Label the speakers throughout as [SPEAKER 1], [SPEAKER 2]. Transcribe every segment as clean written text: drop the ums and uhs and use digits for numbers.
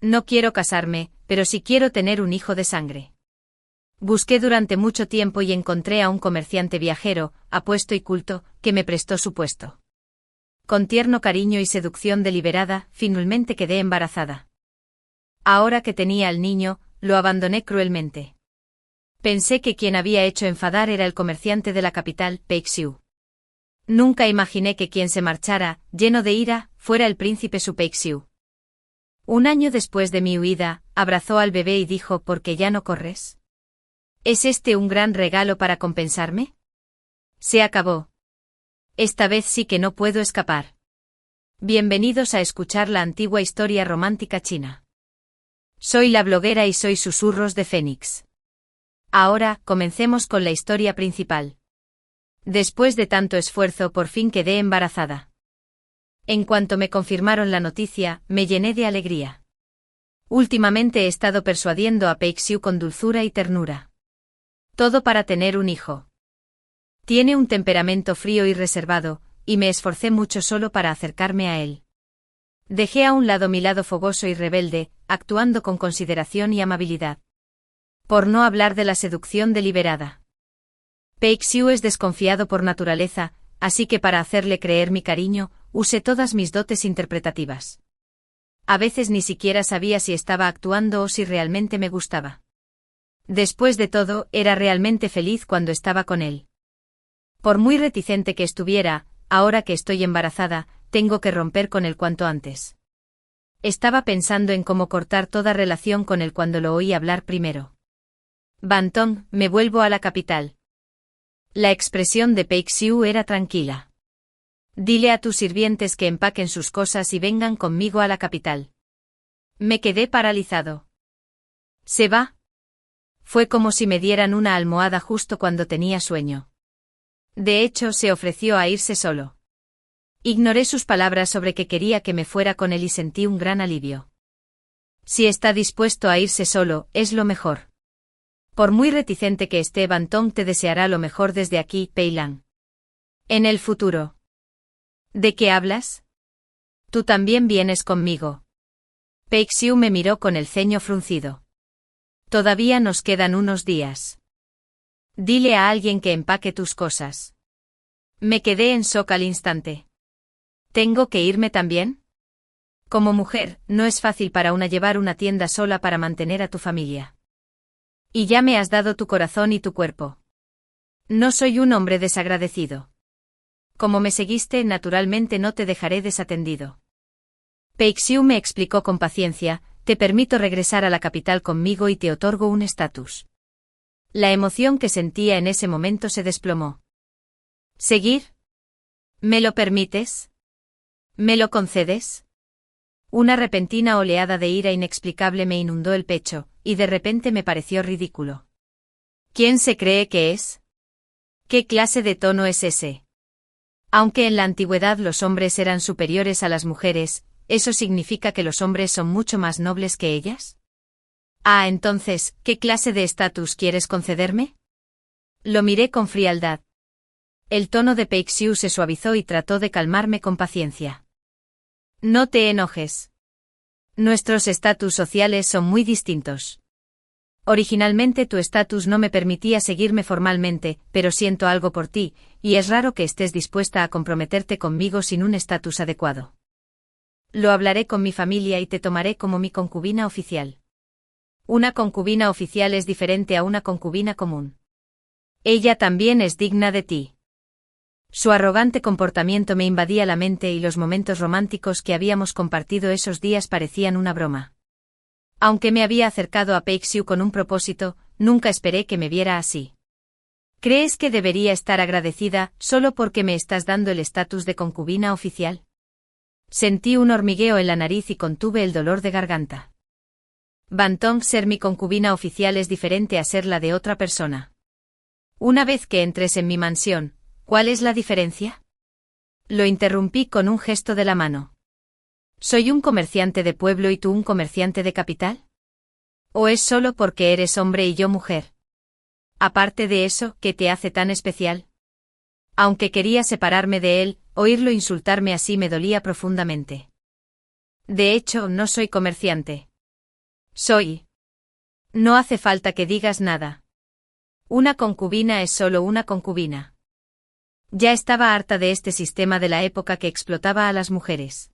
[SPEAKER 1] No quiero casarme, pero sí quiero tener un hijo de sangre. Busqué durante mucho tiempo y encontré a un comerciante viajero, apuesto y culto, que me prestó su puesto. Con tierno cariño y seducción deliberada, finalmente quedé embarazada. Ahora que tenía al niño, lo abandoné cruelmente. Pensé que quien había hecho enfadar era el comerciante de la capital, Peixiu. Nunca imaginé que quien se marchara, lleno de ira, fuera el príncipe Su Peixiu. Un año después de mi huida, abrazó al bebé y dijo: ¿por qué ya no corres? ¿Es este un gran regalo para compensarme? Se acabó. Esta vez sí que no puedo escapar. Bienvenidos a escuchar la antigua historia romántica china. Soy la bloguera y soy Susurros de Fénix. Ahora, comencemos con la historia principal. Después de tanto esfuerzo, por fin quedé embarazada. En cuanto me confirmaron la noticia, me llené de alegría. Últimamente he estado persuadiendo a Peixiu con dulzura y ternura. Todo para tener un hijo. Tiene un temperamento frío y reservado, y me esforcé mucho solo para acercarme a él. Dejé a un lado mi lado fogoso y rebelde, actuando con consideración y amabilidad. Por no hablar de la seducción deliberada. Peixiu es desconfiado por naturaleza, así que para hacerle creer mi cariño, usé todas mis dotes interpretativas. A veces ni siquiera sabía si estaba actuando o si realmente me gustaba. Después de todo, era realmente feliz cuando estaba con él. Por muy reticente que estuviera, ahora que estoy embarazada, tengo que romper con él cuanto antes. Estaba pensando en cómo cortar toda relación con él cuando lo oí hablar primero. Bantong, me vuelvo a la capital. La expresión de Peixiu era tranquila. Dile a tus sirvientes que empaquen sus cosas y vengan conmigo a la capital. Me quedé paralizado. ¿Se va? Fue como si me dieran una almohada justo cuando tenía sueño. De hecho, se ofreció a irse solo. Ignoré sus palabras sobre que quería que me fuera con él y sentí un gran alivio. Si está dispuesto a irse solo, es lo mejor. Por muy reticente que esté, Bantong te deseará lo mejor desde aquí, Peilan. En el futuro. ¿De qué hablas? Tú también vienes conmigo. Peixiu me miró con el ceño fruncido. Todavía nos quedan unos días. Dile a alguien que empaque tus cosas. Me quedé en shock al instante. ¿Tengo que irme también? Como mujer, no es fácil para una llevar una tienda sola para mantener a tu familia. Y ya me has dado tu corazón y tu cuerpo. No soy un hombre desagradecido. Como me seguiste, naturalmente no te dejaré desatendido. Peixiu me explicó con paciencia: te permito regresar a la capital conmigo y te otorgo un estatus. La emoción que sentía en ese momento se desplomó. ¿Seguir? ¿Me lo permites? ¿Me lo concedes? Una repentina oleada de ira inexplicable me inundó el pecho, y de repente me pareció ridículo. ¿Quién se cree que es? ¿Qué clase de tono es ese? Aunque en la antigüedad los hombres eran superiores a las mujeres, ¿eso significa que los hombres son mucho más nobles que ellas? Ah, entonces, ¿qué clase de estatus quieres concederme? Lo miré con frialdad. El tono de Peixiu se suavizó y trató de calmarme con paciencia. No te enojes. Nuestros estatus sociales son muy distintos. Originalmente tu estatus no me permitía seguirme formalmente, pero siento algo por ti, y es raro que estés dispuesta a comprometerte conmigo sin un estatus adecuado. Lo hablaré con mi familia y te tomaré como mi concubina oficial. Una concubina oficial es diferente a una concubina común. Ella también es digna de ti. Su arrogante comportamiento me invadía la mente y los momentos románticos que habíamos compartido esos días parecían una broma. Aunque me había acercado a Peixiu con un propósito, nunca esperé que me viera así. ¿Crees que debería estar agradecida solo porque me estás dando el estatus de concubina oficial? Sentí un hormigueo en la nariz y contuve el dolor de garganta. Bantong, ser mi concubina oficial es diferente a ser la de otra persona. Una vez que entres en mi mansión, ¿cuál es la diferencia? Lo interrumpí con un gesto de la mano. ¿Soy un comerciante de pueblo y tú un comerciante de capital? ¿O es solo porque eres hombre y yo mujer? Aparte de eso, ¿qué te hace tan especial? Aunque quería separarme de él, oírlo insultarme así me dolía profundamente. De hecho, no soy comerciante. Soy. No hace falta que digas nada. Una concubina es solo una concubina. Ya estaba harta de este sistema de la época que explotaba a las mujeres.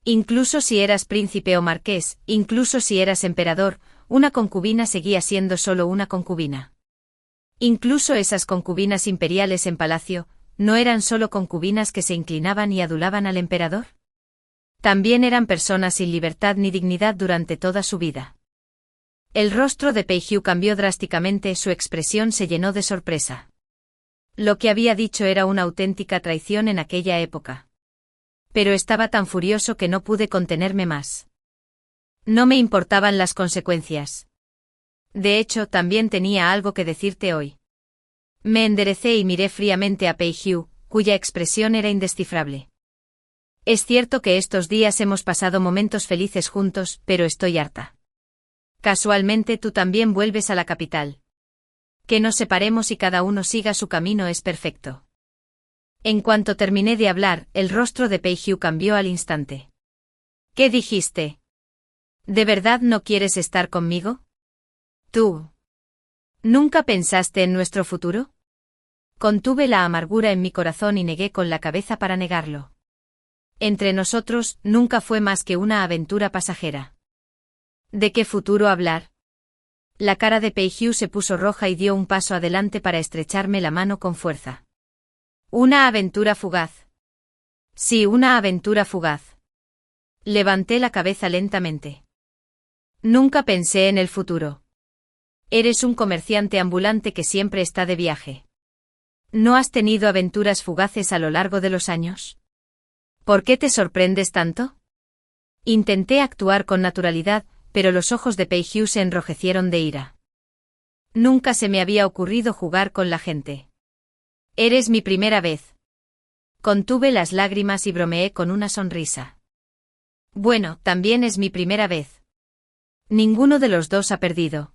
[SPEAKER 1] Incluso si eras príncipe o marqués, incluso si eras emperador, una concubina seguía siendo solo una concubina. Incluso esas concubinas imperiales en palacio, ¿no eran solo concubinas que se inclinaban y adulaban al emperador? También eran personas sin libertad ni dignidad durante toda su vida. El rostro de Pei Xiu cambió drásticamente, su expresión se llenó de sorpresa. Lo que había dicho era una auténtica traición en aquella época. Pero estaba tan furioso que no pude contenerme más. No me importaban las consecuencias. De hecho, también tenía algo que decirte hoy. Me enderecé y miré fríamente a Pei Xiu, cuya expresión era indescifrable. Es cierto que estos días hemos pasado momentos felices juntos, pero estoy harta. Casualmente tú también vuelves a la capital. Que nos separemos y cada uno siga su camino es perfecto. En cuanto terminé de hablar, el rostro de Pei Xiu cambió al instante. ¿Qué dijiste? ¿De verdad no quieres estar conmigo? ¿Tú? ¿Nunca pensaste en nuestro futuro? Contuve la amargura en mi corazón y negué con la cabeza para negarlo. Entre nosotros, nunca fue más que una aventura pasajera. ¿De qué futuro hablar? La cara de Pei Xiu se puso roja y dio un paso adelante para estrecharme la mano con fuerza. ¿Una aventura fugaz? Sí, una aventura fugaz. Levanté la cabeza lentamente. Nunca pensé en el futuro. Eres un comerciante ambulante que siempre está de viaje. ¿No has tenido aventuras fugaces a lo largo de los años? ¿Por qué te sorprendes tanto? Intenté actuar con naturalidad, pero los ojos de Pei Xiu se enrojecieron de ira. Nunca se me había ocurrido jugar con la gente. Eres mi primera vez. Contuve las lágrimas y bromeé con una sonrisa. Bueno, también es mi primera vez. Ninguno de los dos ha perdido.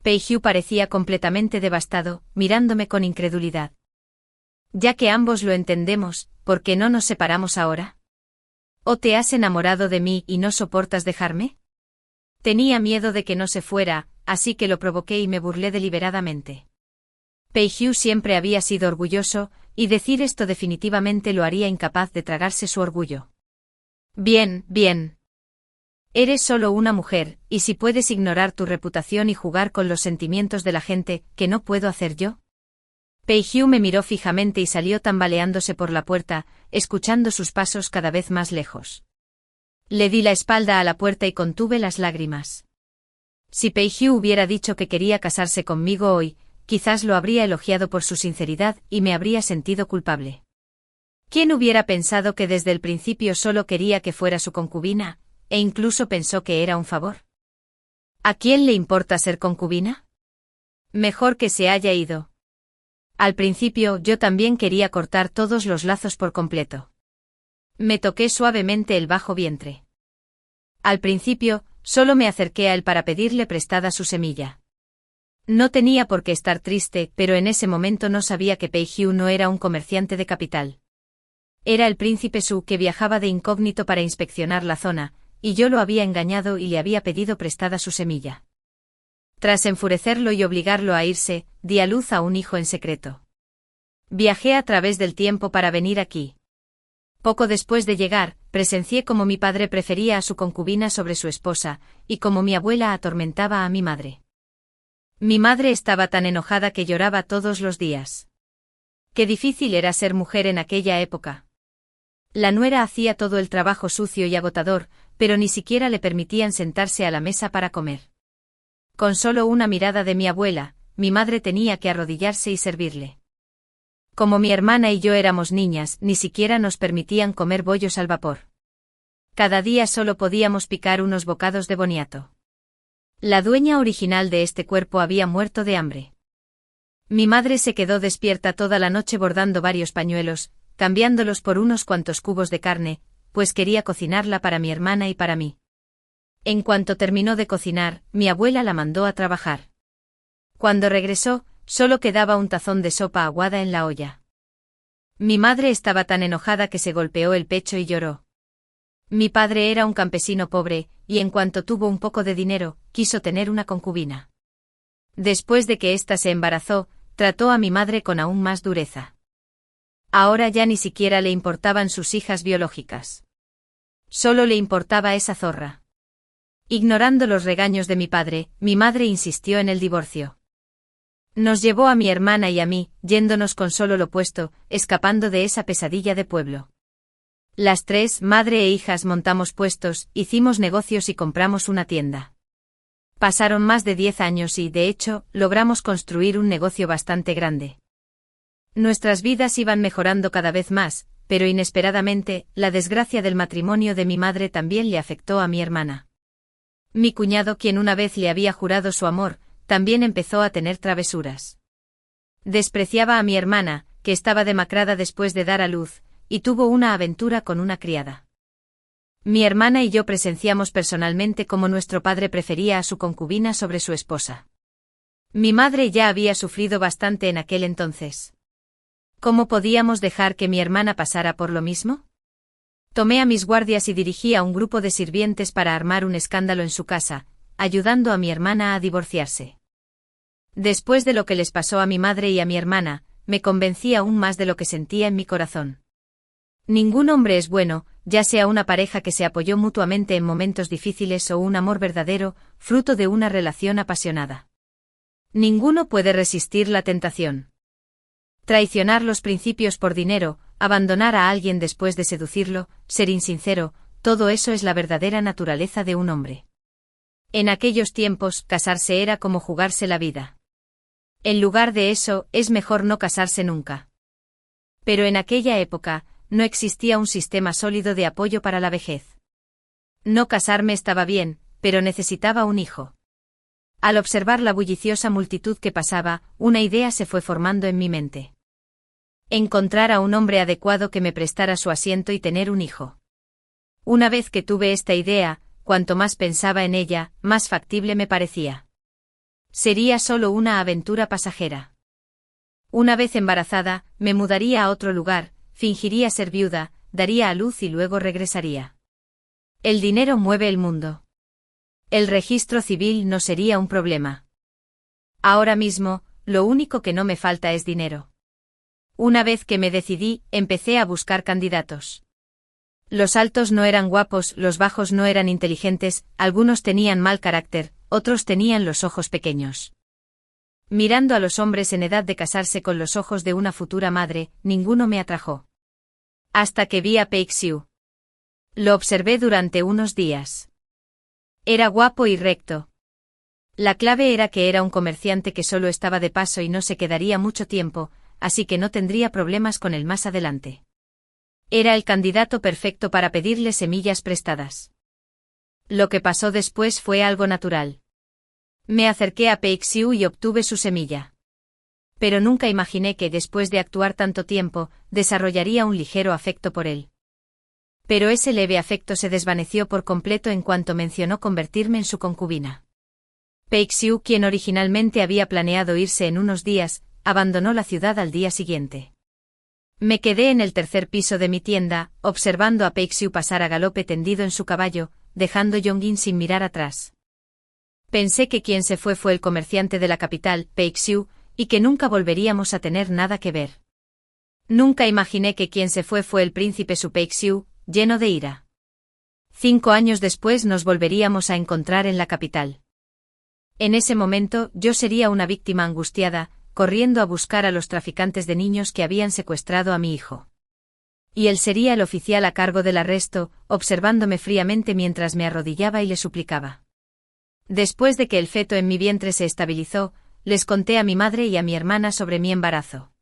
[SPEAKER 1] Pei Xiu parecía completamente devastado, mirándome con incredulidad. Ya que ambos lo entendemos, ¿por qué no nos separamos ahora? ¿O te has enamorado de mí y no soportas dejarme? Tenía miedo de que no se fuera, así que lo provoqué y me burlé deliberadamente. Pei Xiu siempre había sido orgulloso, y decir esto definitivamente lo haría incapaz de tragarse su orgullo. Bien, bien. Eres solo una mujer, y si puedes ignorar tu reputación y jugar con los sentimientos de la gente, ¿qué no puedo hacer yo? Pei Xiu me miró fijamente y salió tambaleándose por la puerta, escuchando sus pasos cada vez más lejos. Le di la espalda a la puerta y contuve las lágrimas. Si Pei Xiu hubiera dicho que quería casarse conmigo hoy, quizás lo habría elogiado por su sinceridad y me habría sentido culpable. ¿Quién hubiera pensado que desde el principio solo quería que fuera su concubina, e incluso pensó que era un favor? ¿A quién le importa ser concubina? Mejor que se haya ido. Al principio yo también quería cortar todos los lazos por completo. Me toqué suavemente el bajo vientre. Al principio, solo me acerqué a él para pedirle prestada su semilla. No tenía por qué estar triste, pero en ese momento no sabía que Pei Xiu no era un comerciante de capital. Era el príncipe Su que viajaba de incógnito para inspeccionar la zona, y yo lo había engañado y le había pedido prestada su semilla. Tras enfurecerlo y obligarlo a irse, di a luz a un hijo en secreto. Viajé a través del tiempo para venir aquí. Poco después de llegar, presencié cómo mi padre prefería a su concubina sobre su esposa, y cómo mi abuela atormentaba a mi madre. Mi madre estaba tan enojada que lloraba todos los días. Qué difícil era ser mujer en aquella época. La nuera hacía todo el trabajo sucio y agotador, pero ni siquiera le permitían sentarse a la mesa para comer. Con solo una mirada de mi abuela, mi madre tenía que arrodillarse y servirle. Como mi hermana y yo éramos niñas, ni siquiera nos permitían comer bollos al vapor. Cada día solo podíamos picar unos bocados de boniato. La dueña original de este cuerpo había muerto de hambre. Mi madre se quedó despierta toda la noche bordando varios pañuelos, cambiándolos por unos cuantos cubos de carne, pues quería cocinarla para mi hermana y para mí. En cuanto terminó de cocinar, mi abuela la mandó a trabajar. Cuando regresó, solo quedaba un tazón de sopa aguada en la olla. Mi madre estaba tan enojada que se golpeó el pecho y lloró. Mi padre era un campesino pobre, y en cuanto tuvo un poco de dinero, quiso tener una concubina. Después de que ésta se embarazó, trató a mi madre con aún más dureza. Ahora ya ni siquiera le importaban sus hijas biológicas. Solo le importaba esa zorra. Ignorando los regaños de mi padre, mi madre insistió en el divorcio. Nos llevó a mi hermana y a mí, yéndonos con solo lo puesto, escapando de esa pesadilla de pueblo. Las tres, madre e hijas, montamos puestos, hicimos negocios y compramos una tienda. Pasaron más de 10 años y, de hecho, logramos construir un negocio bastante grande. Nuestras vidas iban mejorando cada vez más, pero inesperadamente, la desgracia del matrimonio de mi madre también le afectó a mi hermana. Mi cuñado, quien una vez le había jurado su amor, también empezó a tener travesuras. Despreciaba a mi hermana, que estaba demacrada después de dar a luz, y tuvo una aventura con una criada. Mi hermana y yo presenciamos personalmente cómo nuestro padre prefería a su concubina sobre su esposa. Mi madre ya había sufrido bastante en aquel entonces. ¿Cómo podíamos dejar que mi hermana pasara por lo mismo? Tomé a mis guardias y dirigí a un grupo de sirvientes para armar un escándalo en su casa, ayudando a mi hermana a divorciarse. Después de lo que les pasó a mi madre y a mi hermana, me convencí aún más de lo que sentía en mi corazón. Ningún hombre es bueno, ya sea una pareja que se apoyó mutuamente en momentos difíciles o un amor verdadero, fruto de una relación apasionada. Ninguno puede resistir la tentación. Traicionar los principios por dinero, abandonar a alguien después de seducirlo, ser insincero, todo eso es la verdadera naturaleza de un hombre. En aquellos tiempos, casarse era como jugarse la vida. En lugar de eso, es mejor no casarse nunca. Pero en aquella época, no existía un sistema sólido de apoyo para la vejez. No casarme estaba bien, pero necesitaba un hijo. Al observar la bulliciosa multitud que pasaba, una idea se fue formando en mi mente. Encontrar a un hombre adecuado que me prestara su asiento y tener un hijo. Una vez que tuve esta idea, cuanto más pensaba en ella, más factible me parecía. Sería solo una aventura pasajera. Una vez embarazada, me mudaría a otro lugar, fingiría ser viuda, daría a luz y luego regresaría. El dinero mueve el mundo. El registro civil no sería un problema. Ahora mismo, lo único que no me falta es dinero. Una vez que me decidí, empecé a buscar candidatos. Los altos no eran guapos, los bajos no eran inteligentes, algunos tenían mal carácter, otros tenían los ojos pequeños. Mirando a los hombres en edad de casarse con los ojos de una futura madre, ninguno me atrajo. Hasta que vi a Peixiu. Lo observé durante unos días. Era guapo y recto. La clave era que era un comerciante que solo estaba de paso y no se quedaría mucho tiempo, así que no tendría problemas con él más adelante. Era el candidato perfecto para pedirle semillas prestadas. Lo que pasó después fue algo natural. Me acerqué a Peixiu y obtuve su semilla. Pero nunca imaginé que, después de actuar tanto tiempo, desarrollaría un ligero afecto por él. Pero ese leve afecto se desvaneció por completo en cuanto mencionó convertirme en su concubina. Peixiu, quien originalmente había planeado irse en unos días, abandonó la ciudad al día siguiente. Me quedé en el tercer piso de mi tienda, observando a Peixiu pasar a galope tendido en su caballo, dejando Yongjin sin mirar atrás. Pensé que quien se fue el comerciante de la capital, Peixiu, y que nunca volveríamos a tener nada que ver. Nunca imaginé que quien se fue el príncipe Su Peixiu, lleno de ira. 5 años después nos volveríamos a encontrar en la capital. En ese momento, yo sería una víctima angustiada, corriendo a buscar a los traficantes de niños que habían secuestrado a mi hijo. Y él sería el oficial a cargo del arresto, observándome fríamente mientras me arrodillaba y le suplicaba. Después de que el feto en mi vientre se estabilizó, les conté a mi madre y a mi hermana sobre mi embarazo.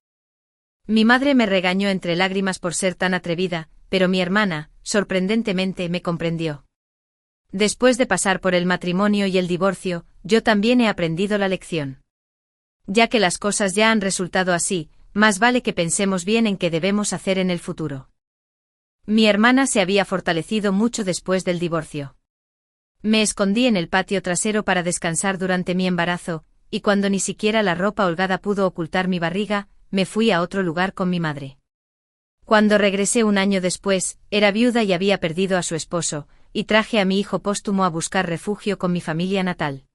[SPEAKER 1] Mi madre me regañó entre lágrimas por ser tan atrevida, pero mi hermana, sorprendentemente, me comprendió. Después de pasar por el matrimonio y el divorcio, yo también he aprendido la lección. Ya que las cosas ya han resultado así, más vale que pensemos bien en qué debemos hacer en el futuro. Mi hermana se había fortalecido mucho después del divorcio. Me escondí en el patio trasero para descansar durante mi embarazo, y cuando ni siquiera la ropa holgada pudo ocultar mi barriga, me fui a otro lugar con mi madre. Cuando regresé un año después, era viuda y había perdido a su esposo, y traje a mi hijo póstumo a buscar refugio con mi familia natal.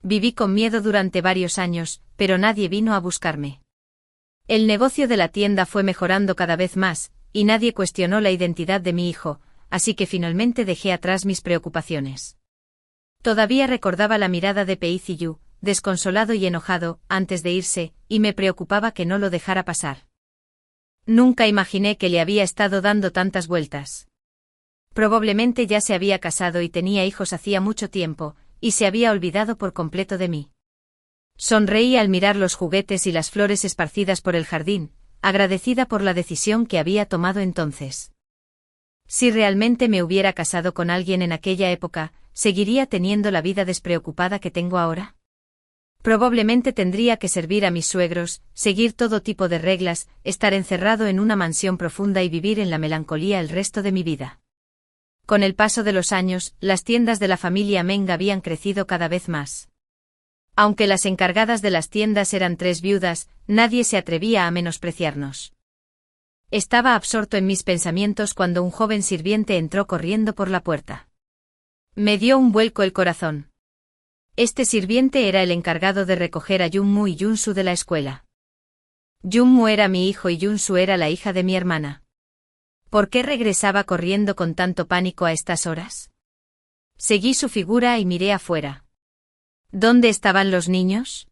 [SPEAKER 1] Viví con miedo durante varios años, pero nadie vino a buscarme. El negocio de la tienda fue mejorando cada vez más, y nadie cuestionó la identidad de mi hijo, así que finalmente dejé atrás mis preocupaciones. Todavía recordaba la mirada de Peiziyu, desconsolado y enojado, antes de irse, y me preocupaba que no lo dejara pasar. Nunca imaginé que le había estado dando tantas vueltas. Probablemente ya se había casado y tenía hijos hacía mucho tiempo, y se había olvidado por completo de mí. Sonreí al mirar los juguetes y las flores esparcidas por el jardín, agradecida por la decisión que había tomado entonces. Si realmente me hubiera casado con alguien en aquella época, ¿seguiría teniendo la vida despreocupada que tengo ahora? Probablemente tendría que servir a mis suegros, seguir todo tipo de reglas, estar encerrado en una mansión profunda y vivir en la melancolía el resto de mi vida. Con el paso de los años, las tiendas de la familia Meng habían crecido cada vez más. Aunque las encargadas de las tiendas eran 3 viudas, nadie se atrevía a menospreciarnos. Estaba absorto en mis pensamientos cuando un joven sirviente entró corriendo por la puerta. Me dio un vuelco el corazón. Este sirviente era el encargado de recoger a Junmu y Junsu de la escuela. Junmu era mi hijo y Junsu era la hija de mi hermana. ¿Por qué regresaba corriendo con tanto pánico a estas horas? Seguí su figura y miré afuera. ¿Dónde estaban los niños?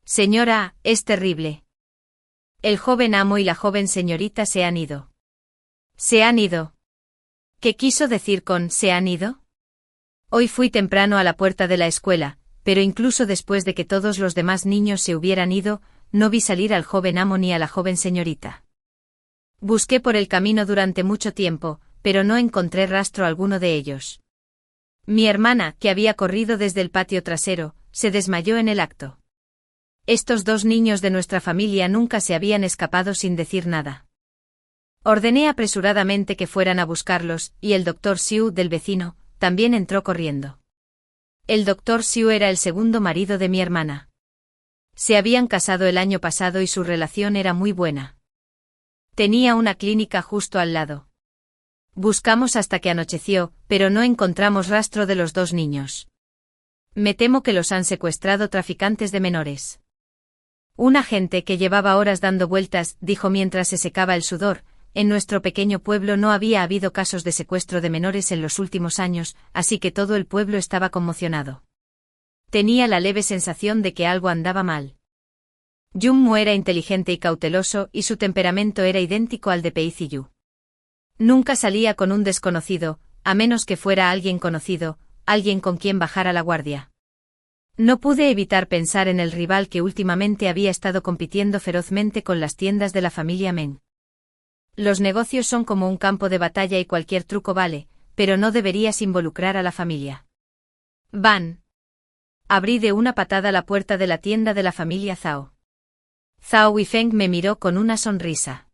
[SPEAKER 1] Señora, es terrible. El joven amo y la joven señorita se han ido. ¿Se han ido? ¿Qué quiso decir con «se han ido»? Hoy fui temprano a la puerta de la escuela, pero incluso después de que todos los demás niños se hubieran ido, no vi salir al joven amo ni a la joven señorita. Busqué por el camino durante mucho tiempo, pero no encontré rastro alguno de ellos. Mi hermana, que había corrido desde el patio trasero, se desmayó en el acto. Estos 2 niños de nuestra familia nunca se habían escapado sin decir nada. Ordené apresuradamente que fueran a buscarlos, y el doctor Siu del vecino también entró corriendo. El doctor Siu era el segundo marido de mi hermana. Se habían casado el año pasado y su relación era muy buena. Tenía una clínica justo al lado. Buscamos hasta que anocheció, pero no encontramos rastro de los 2 niños. Me temo que los han secuestrado traficantes de menores. Un agente que llevaba horas dando vueltas dijo mientras se secaba el sudor: en nuestro pequeño pueblo no había habido casos de secuestro de menores en los últimos años, así que todo el pueblo estaba conmocionado. Tenía la leve sensación de que algo andaba mal. Junmu era inteligente y cauteloso y su temperamento era idéntico al de Peiziyu. Nunca salía con un desconocido, a menos que fuera alguien conocido, alguien con quien bajara la guardia. No pude evitar pensar en el rival que últimamente había estado compitiendo ferozmente con las tiendas de la familia Meng. Los negocios son como un campo de batalla y cualquier truco vale, pero no deberías involucrar a la familia. Van. Abrí de una patada la puerta de la tienda de la familia Zhao. Zhao Weifeng me miró con una sonrisa.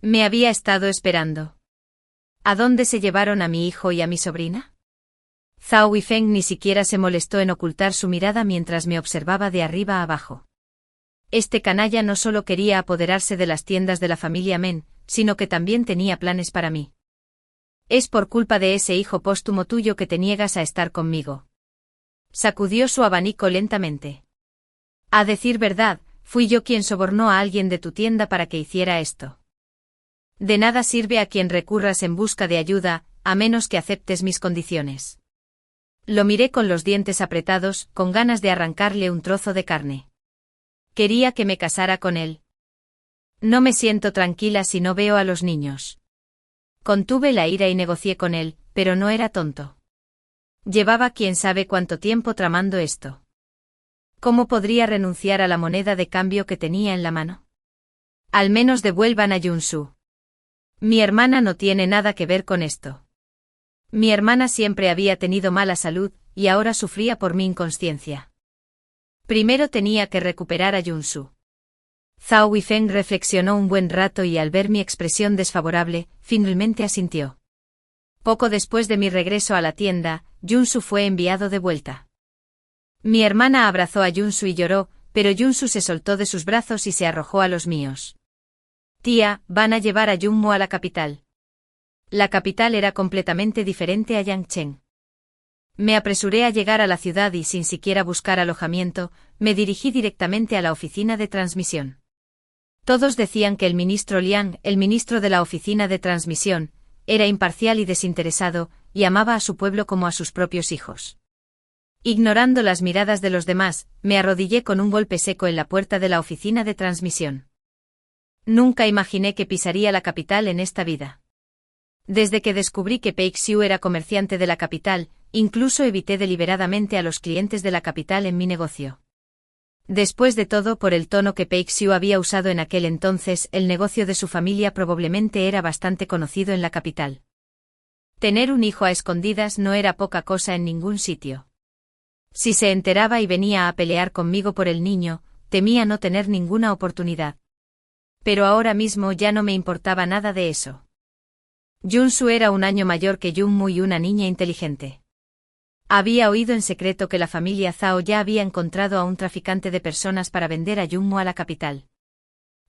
[SPEAKER 1] Me había estado esperando. ¿A dónde se llevaron a mi hijo y a mi sobrina? Zhao Weifeng ni siquiera se molestó en ocultar su mirada mientras me observaba de arriba a abajo. Este canalla no solo quería apoderarse de las tiendas de la familia Men, sino que también tenía planes para mí. Es por culpa de ese hijo póstumo tuyo que te niegas a estar conmigo. Sacudió su abanico lentamente. A decir verdad, fui yo quien sobornó a alguien de tu tienda para que hiciera esto. De nada sirve a quien recurras en busca de ayuda, a menos que aceptes mis condiciones. Lo miré con los dientes apretados, con ganas de arrancarle un trozo de carne. Quería que me casara con él. No me siento tranquila si no veo a los niños. Contuve la ira y negocié con él, pero no era tonto. Llevaba quién sabe cuánto tiempo tramando esto. ¿Cómo podría renunciar a la moneda de cambio que tenía en la mano? Al menos devuelvan a Junsu. Mi hermana no tiene nada que ver con esto. Mi hermana siempre había tenido mala salud, y ahora sufría por mi inconsciencia. Primero tenía que recuperar a Junsu. Zhao Weifeng reflexionó un buen rato y al ver mi expresión desfavorable, finalmente asintió. Poco después de mi regreso a la tienda, Junsu fue enviado de vuelta. Mi hermana abrazó a Junsu y lloró, pero Junsu se soltó de sus brazos y se arrojó a los míos. Tía, van a llevar a Junmu a la capital. La capital era completamente diferente a Yangcheng. Me apresuré a llegar a la ciudad y sin siquiera buscar alojamiento, me dirigí directamente a la oficina de transmisión. Todos decían que el ministro Liang, el ministro de la oficina de transmisión, era imparcial y desinteresado, y amaba a su pueblo como a sus propios hijos. Ignorando las miradas de los demás, me arrodillé con un golpe seco en la puerta de la oficina de transmisión. Nunca imaginé que pisaría la capital en esta vida. Desde que descubrí que Pei Xiu era comerciante de la capital, incluso evité deliberadamente a los clientes de la capital en mi negocio. Después de todo, por el tono que Pei Xiu había usado en aquel entonces, el negocio de su familia probablemente era bastante conocido en la capital. Tener un hijo a escondidas no era poca cosa en ningún sitio. Si se enteraba y venía a pelear conmigo por el niño, temía no tener ninguna oportunidad. Pero ahora mismo ya no me importaba nada de eso. Junsu era un año mayor que Junmu y una niña inteligente. Había oído en secreto que la familia Zhao ya había encontrado a un traficante de personas para vender a Junmu a la capital.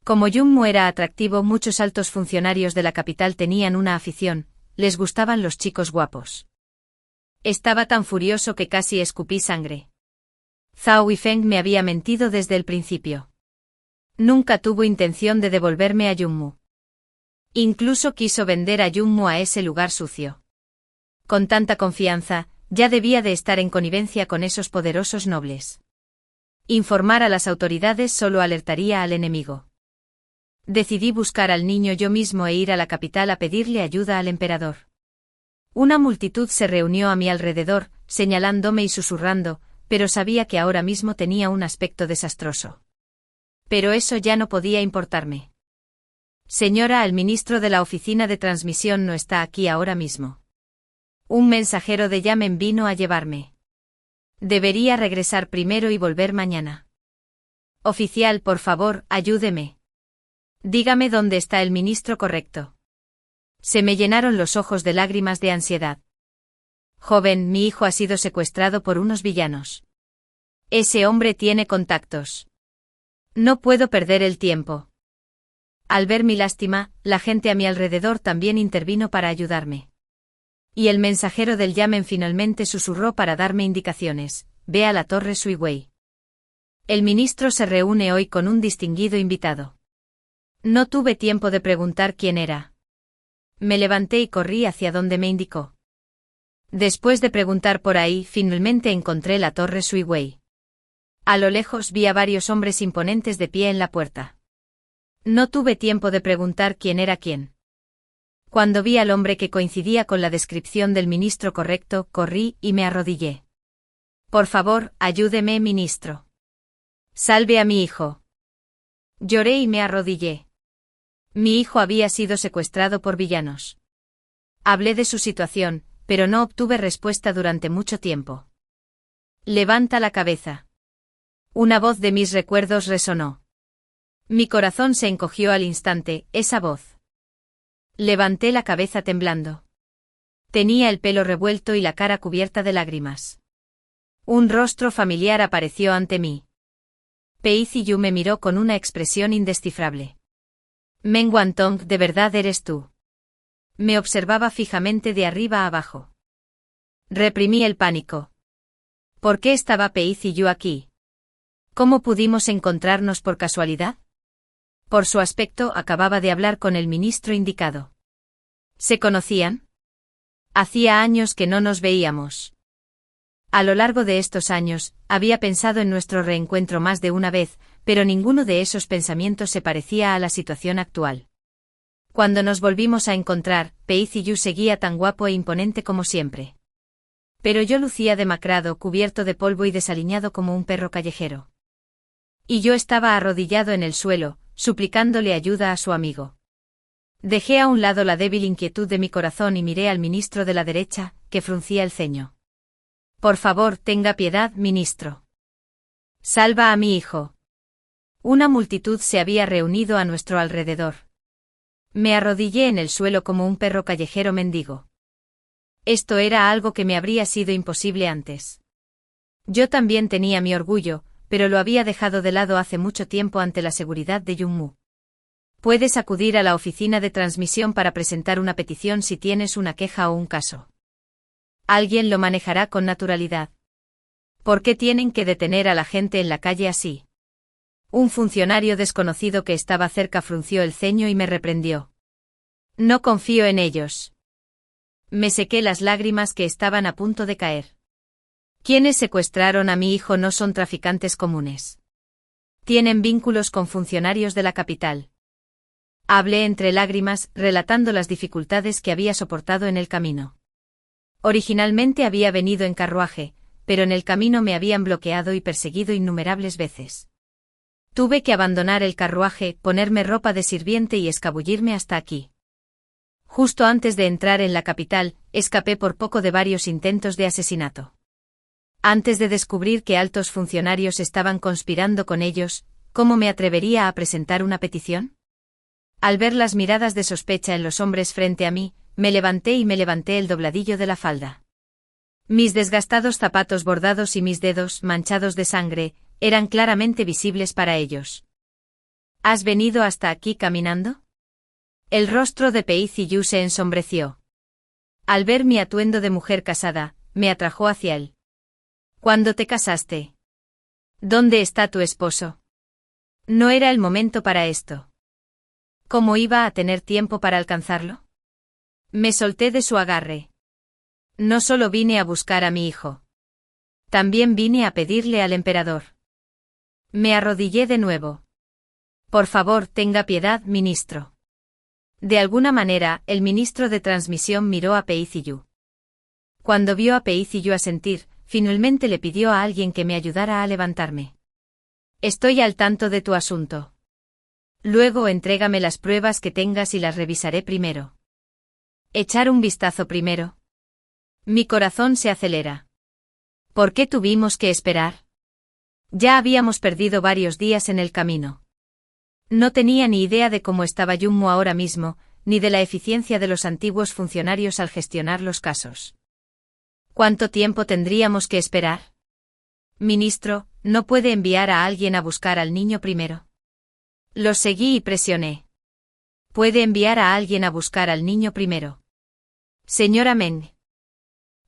[SPEAKER 1] Como Junmu era atractivo, muchos altos funcionarios de la capital tenían una afición, les gustaban los chicos guapos. Estaba tan furioso que casi escupí sangre. Zhao Weifeng me había mentido desde el principio. Nunca tuvo intención de devolverme a Junmu. Incluso quiso vender a Junmu a ese lugar sucio. Con tanta confianza, ya debía de estar en connivencia con esos poderosos nobles. Informar a las autoridades solo alertaría al enemigo. Decidí buscar al niño yo mismo e ir a la capital a pedirle ayuda al emperador. Una multitud se reunió a mi alrededor, señalándome y susurrando, pero sabía que ahora mismo tenía un aspecto desastroso. Pero eso ya no podía importarme. Señora, el ministro de la oficina de transmisión no está aquí ahora mismo. Un mensajero de Yamen vino a llevarme. Debería regresar primero y volver mañana. Oficial, por favor, ayúdeme. Dígame dónde está el ministro correcto. Se me llenaron los ojos de lágrimas de ansiedad. Joven, mi hijo ha sido secuestrado por unos villanos. Ese hombre tiene contactos. No puedo perder el tiempo. Al ver mi lástima, la gente a mi alrededor también intervino para ayudarme. Y el mensajero del Yamen finalmente susurró para darme indicaciones: ve a la torre Suiwei. El ministro se reúne hoy con un distinguido invitado. No tuve tiempo de preguntar quién era. Me levanté y corrí hacia donde me indicó. Después de preguntar por ahí, finalmente encontré la torre Suiwei. A lo lejos vi a varios hombres imponentes de pie en la puerta. No tuve tiempo de preguntar quién era quién. Cuando vi al hombre que coincidía con la descripción del ministro correcto, corrí y me arrodillé. Por favor, ayúdeme, ministro. Salve a mi hijo. Lloré y me arrodillé. Mi hijo había sido secuestrado por villanos. Hablé de su situación, pero no obtuve respuesta durante mucho tiempo. Levanta la cabeza. Una voz de mis recuerdos resonó. Mi corazón se encogió al instante, esa voz. Levanté la cabeza temblando. Tenía el pelo revuelto y la cara cubierta de lágrimas. Un rostro familiar apareció ante mí. Pei Ziyu me miró con una expresión indescifrable. Meng Wantong, ¿de verdad eres tú? Me observaba fijamente de arriba a abajo. Reprimí el pánico. ¿Por qué estaba Pei Ziyu aquí? ¿Cómo pudimos encontrarnos por casualidad? Por su aspecto acababa de hablar con el ministro indicado. ¿Se conocían? Hacía años que no nos veíamos. A lo largo de estos años, había pensado en nuestro reencuentro más de una vez, pero ninguno de esos pensamientos se parecía a la situación actual. Cuando nos volvimos a encontrar, Pei Ziyu seguía tan guapo e imponente como siempre. Pero yo lucía demacrado, cubierto de polvo y desaliñado como un perro callejero. Y yo estaba arrodillado en el suelo, suplicándole ayuda a su amigo. Dejé a un lado la débil inquietud de mi corazón y miré al ministro de la derecha, que fruncía el ceño. Por favor, tenga piedad, ministro. Salva a mi hijo. Una multitud se había reunido a nuestro alrededor. Me arrodillé en el suelo como un perro callejero mendigo. Esto era algo que me habría sido imposible antes. Yo también tenía mi orgullo, pero lo había dejado de lado hace mucho tiempo ante la seguridad de Junmu. Puedes acudir a la oficina de transmisión para presentar una petición si tienes una queja o un caso. Alguien lo manejará con naturalidad. ¿Por qué tienen que detener a la gente en la calle así? Un funcionario desconocido que estaba cerca frunció el ceño y me reprendió. No confío en ellos. Me sequé las lágrimas que estaban a punto de caer. Quienes secuestraron a mi hijo no son traficantes comunes. Tienen vínculos con funcionarios de la capital. Hablé entre lágrimas, relatando las dificultades que había soportado en el camino. Originalmente había venido en carruaje, pero en el camino me habían bloqueado y perseguido innumerables veces. Tuve que abandonar el carruaje, ponerme ropa de sirviente y escabullirme hasta aquí. Justo antes de entrar en la capital, escapé por poco de varios intentos de asesinato. Antes de descubrir que altos funcionarios estaban conspirando con ellos, ¿cómo me atrevería a presentar una petición? Al ver las miradas de sospecha en los hombres frente a mí, me levanté el dobladillo de la falda. Mis desgastados zapatos bordados y mis dedos, manchados de sangre, eran claramente visibles para ellos. ¿Has venido hasta aquí caminando? El rostro de Pei Ziyu se ensombreció. Al ver mi atuendo de mujer casada, me atrajo hacia él. ¿Cuándo te casaste? ¿Dónde está tu esposo? No era el momento para esto. ¿Cómo iba a tener tiempo para alcanzarlo? Me solté de su agarre. No solo vine a buscar a mi hijo. También vine a pedirle al emperador. Me arrodillé de nuevo. Por favor, tenga piedad, ministro. De alguna manera, el ministro de transmisión miró a Pei Ziyu. Cuando vio a Pei Ziyu asentir, finalmente le pidió a alguien que me ayudara a levantarme. Estoy al tanto de tu asunto. Luego entrégame las pruebas que tengas y las revisaré primero. ¿Echar un vistazo primero? Mi corazón se acelera. ¿Por qué tuvimos que esperar? Ya habíamos perdido varios días en el camino. No tenía ni idea de cómo estaba Junmu ahora mismo, ni de la eficiencia de los antiguos funcionarios al gestionar los casos. ¿Cuánto tiempo tendríamos que esperar? Ministro, ¿no puede enviar a alguien a buscar al niño primero? Los seguí y presioné. ¿Puede enviar a alguien a buscar al niño primero? Señora Meng.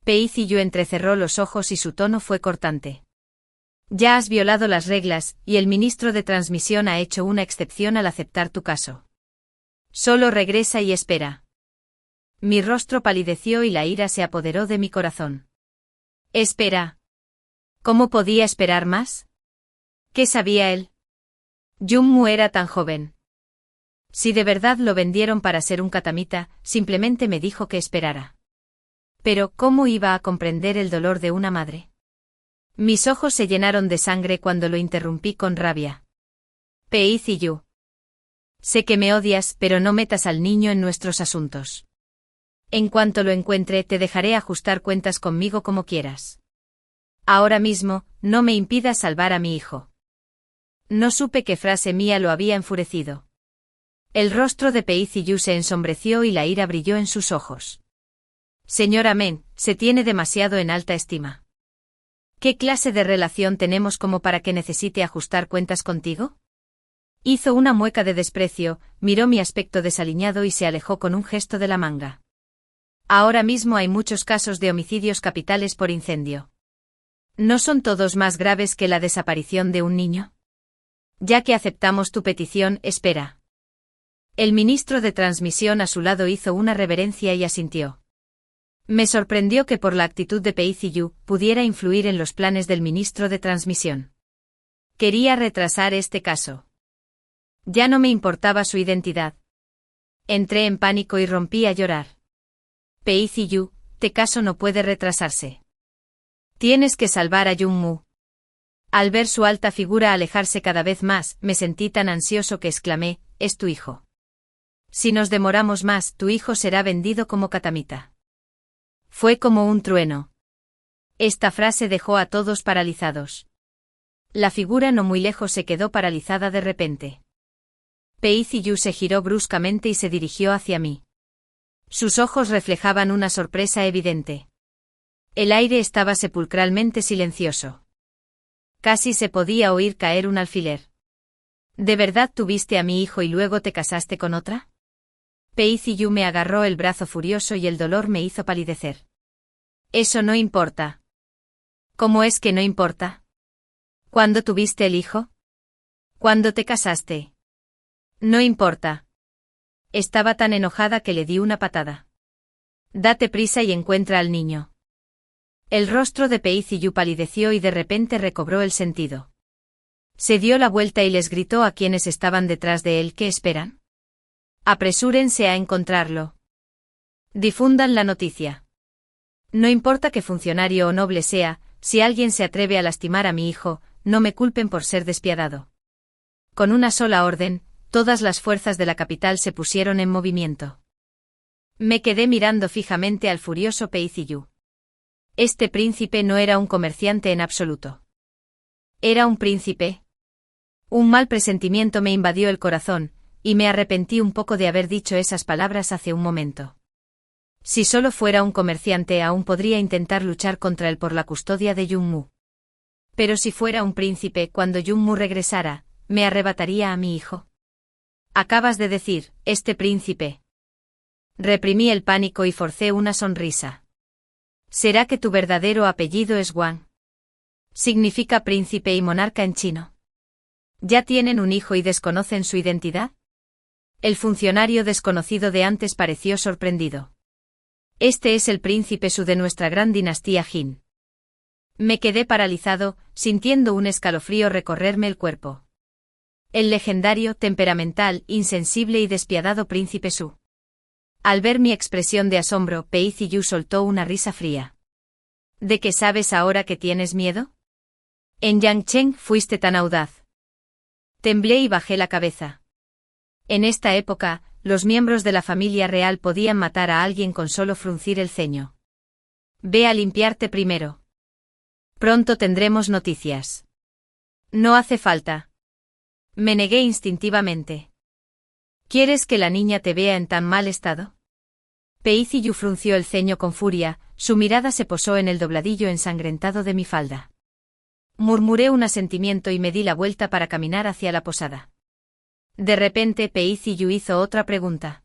[SPEAKER 1] Pei Ziyu entrecerró los ojos y su tono fue cortante. Ya has violado las reglas, y el ministro de transmisión ha hecho una excepción al aceptar tu caso. Solo regresa y espera. Mi rostro palideció y la ira se apoderó de mi corazón. Espera. ¿Cómo podía esperar más? ¿Qué sabía él? Junmu era tan joven. Si de verdad lo vendieron para ser un katamita, simplemente me dijo que esperara. Pero, ¿cómo iba a comprender el dolor de una madre? Mis ojos se llenaron de sangre cuando lo interrumpí con rabia. Pei Ziyu. Sé que me odias, pero no metas al niño en nuestros asuntos. En cuanto lo encuentre, te dejaré ajustar cuentas conmigo como quieras. Ahora mismo, no me impidas salvar a mi hijo. No supe qué frase mía lo había enfurecido. El rostro de Pei Ziyu se ensombreció y la ira brilló en sus ojos. Señora Men, se tiene demasiado en alta estima. ¿Qué clase de relación tenemos como para que necesite ajustar cuentas contigo? Hizo una mueca de desprecio, miró mi aspecto desaliñado y se alejó con un gesto de la manga. Ahora mismo hay muchos casos de homicidios capitales por incendio. ¿No son todos más graves que la desaparición de un niño? Ya que aceptamos tu petición, espera. El ministro de transmisión a su lado hizo una reverencia y asintió. Me sorprendió que por la actitud de Pei Ziyu pudiera influir en los planes del ministro de transmisión. Quería retrasar este caso. Ya no me importaba su identidad. Entré en pánico y rompí a llorar. Pei Ziyu, este caso no puede retrasarse. Tienes que salvar a Junmu. Al ver su alta figura alejarse cada vez más, me sentí tan ansioso que exclamé, es tu hijo. Si nos demoramos más, tu hijo será vendido como katamita. Fue como un trueno. Esta frase dejó a todos paralizados. La figura no muy lejos se quedó paralizada de repente. Pei Ziyu se giró bruscamente y se dirigió hacia mí. Sus ojos reflejaban una sorpresa evidente. El aire estaba sepulcralmente silencioso. Casi se podía oír caer un alfiler. ¿De verdad tuviste a mi hijo y luego te casaste con otra? Peizi-yu me agarró el brazo furioso y el dolor me hizo palidecer. Eso no importa. ¿Cómo es que no importa? ¿Cuándo tuviste el hijo? ¿Cuándo te casaste? No importa. Estaba tan enojada que le di una patada. Date prisa y encuentra al niño. El rostro de Peizi-yu palideció y de repente recobró el sentido. Se dio la vuelta y les gritó a quienes estaban detrás de él: ¿qué esperan? Apresúrense a encontrarlo. Difundan la noticia. No importa qué funcionario o noble sea, si alguien se atreve a lastimar a mi hijo, no me culpen por ser despiadado. Con una sola orden, todas las fuerzas de la capital se pusieron en movimiento. Me quedé mirando fijamente al furioso Peizi-yu. Este príncipe no era un comerciante en absoluto. Era un príncipe. Un mal presentimiento me invadió el corazón, y me arrepentí un poco de haber dicho esas palabras hace un momento. Si solo fuera un comerciante aún podría intentar luchar contra él por la custodia de Jung-mu. Pero si fuera un príncipe, cuando Jung-mu regresara, me arrebataría a mi hijo. Acabas de decir, este príncipe. Reprimí el pánico y forcé una sonrisa. ¿Será que tu verdadero apellido es Wang? Significa príncipe y monarca en chino. ¿Ya tienen un hijo y desconocen su identidad? El funcionario desconocido de antes pareció sorprendido. Este es el príncipe Su de nuestra gran dinastía Jin. Me quedé paralizado, sintiendo un escalofrío recorrerme el cuerpo. El legendario, temperamental, insensible y despiadado príncipe Su. Al ver mi expresión de asombro, Peizi-yu soltó una risa fría. ¿De qué sabes ahora que tienes miedo? En Yangcheng fuiste tan audaz. Temblé y bajé la cabeza. En esta época, los miembros de la familia real podían matar a alguien con solo fruncir el ceño. Ve a limpiarte primero. Pronto tendremos noticias. No hace falta. Me negué instintivamente. ¿Quieres que la niña te vea en tan mal estado? Peizi-yu frunció el ceño con furia, su mirada se posó en el dobladillo ensangrentado de mi falda. Murmuré un asentimiento y me di la vuelta para caminar hacia la posada. De repente Peizi-yu hizo otra pregunta.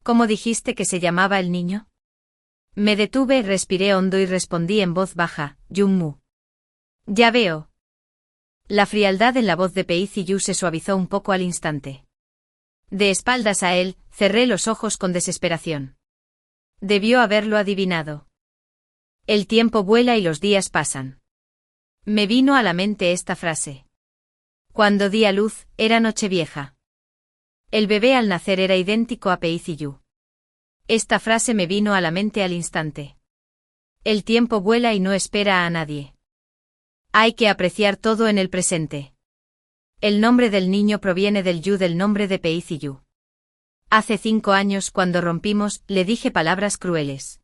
[SPEAKER 1] ¿Cómo dijiste que se llamaba el niño? Me detuve, respiré hondo y respondí en voz baja, Jung-mu. Ya veo. La frialdad en la voz de Peizi-yu se suavizó un poco al instante. De espaldas a él, cerré los ojos con desesperación. Debió haberlo adivinado. El tiempo vuela y los días pasan. Me vino a la mente esta frase. Cuando di a luz, era Nochevieja. El bebé al nacer era idéntico a Peizi-yu. Esta frase me vino a la mente al instante. El tiempo vuela y no espera a nadie. Hay que apreciar todo en el presente. El nombre del niño proviene del yu del nombre de Peizi-yu. Hace 5 años, cuando rompimos, le dije palabras crueles.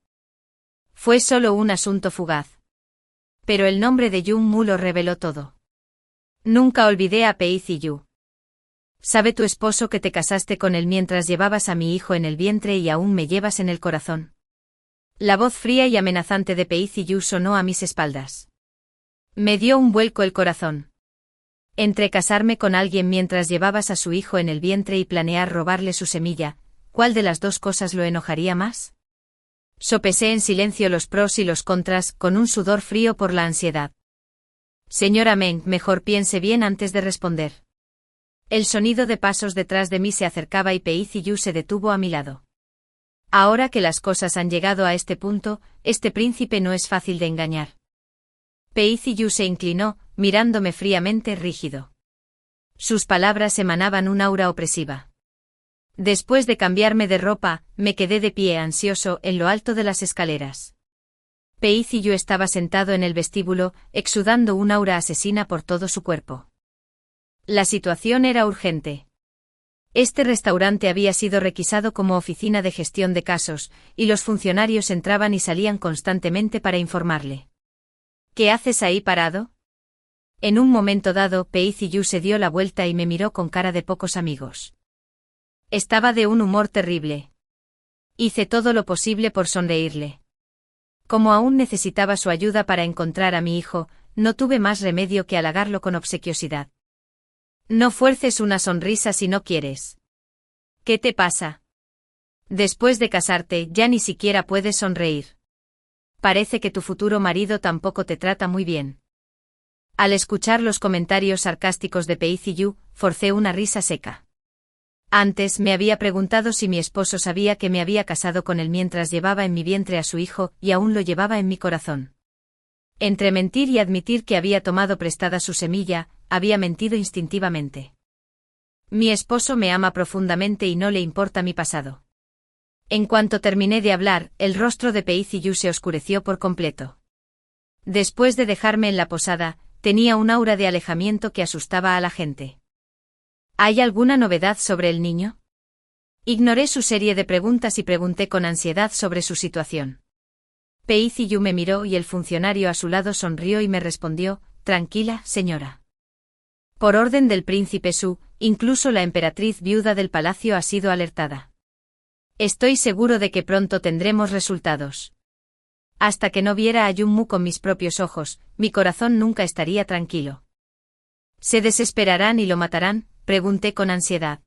[SPEAKER 1] Fue solo un asunto fugaz. Pero el nombre de Jung-mu lo reveló todo. Nunca olvidé a Peizi-yu. ¿Sabe tu esposo que te casaste con él mientras llevabas a mi hijo en el vientre y aún me llevas en el corazón? La voz fría y amenazante de Peizi-yu sonó a mis espaldas. Me dio un vuelco el corazón. Entre casarme con alguien mientras llevabas a su hijo en el vientre y planear robarle su semilla, ¿cuál de las dos cosas lo enojaría más? Sopesé en silencio los pros y los contras, con un sudor frío por la ansiedad. Señora Meng, mejor piense bien antes de responder. El sonido de pasos detrás de mí se acercaba y Peizi-yu se detuvo a mi lado. Ahora que las cosas han llegado a este punto, este príncipe no es fácil de engañar. Peizi-yu se inclinó, mirándome fríamente, rígido. Sus palabras emanaban un aura opresiva. Después de cambiarme de ropa, me quedé de pie ansioso en lo alto de las escaleras. Peizi-yu estaba sentado en el vestíbulo, exudando un aura asesina por todo su cuerpo. La situación era urgente. Este restaurante había sido requisado como oficina de gestión de casos, y los funcionarios entraban y salían constantemente para informarle. ¿Qué haces ahí parado? En un momento dado, Peizi-yu se dio la vuelta y me miró con cara de pocos amigos. Estaba de un humor terrible. Hice todo lo posible por sonreírle. Como aún necesitaba su ayuda para encontrar a mi hijo, no tuve más remedio que halagarlo con obsequiosidad. No fuerces una sonrisa si no quieres. ¿Qué te pasa? Después de casarte, ya ni siquiera puedes sonreír. Parece que tu futuro marido tampoco te trata muy bien. Al escuchar los comentarios sarcásticos de Pei-Ziyu, forcé una risa seca. Antes me había preguntado si mi esposo sabía que me había casado con él mientras llevaba en mi vientre a su hijo y aún lo llevaba en mi corazón. Entre mentir y admitir que había tomado prestada su semilla, había mentido instintivamente. Mi esposo me ama profundamente y no le importa mi pasado. En cuanto terminé de hablar, el rostro de Pei-Ziyu se oscureció por completo. Después de dejarme en la posada, tenía un aura de alejamiento que asustaba a la gente. ¿Hay alguna novedad sobre el niño? Ignoré su serie de preguntas y pregunté con ansiedad sobre su situación. Pei-Ziyu me miró y el funcionario a su lado sonrió y me respondió, tranquila, señora. Por orden del príncipe Su, incluso la emperatriz viuda del palacio ha sido alertada. Estoy seguro de que pronto tendremos resultados. Hasta que no viera a Jun-Mu con mis propios ojos, mi corazón nunca estaría tranquilo. ¿Se desesperarán y lo matarán?, pregunté con ansiedad.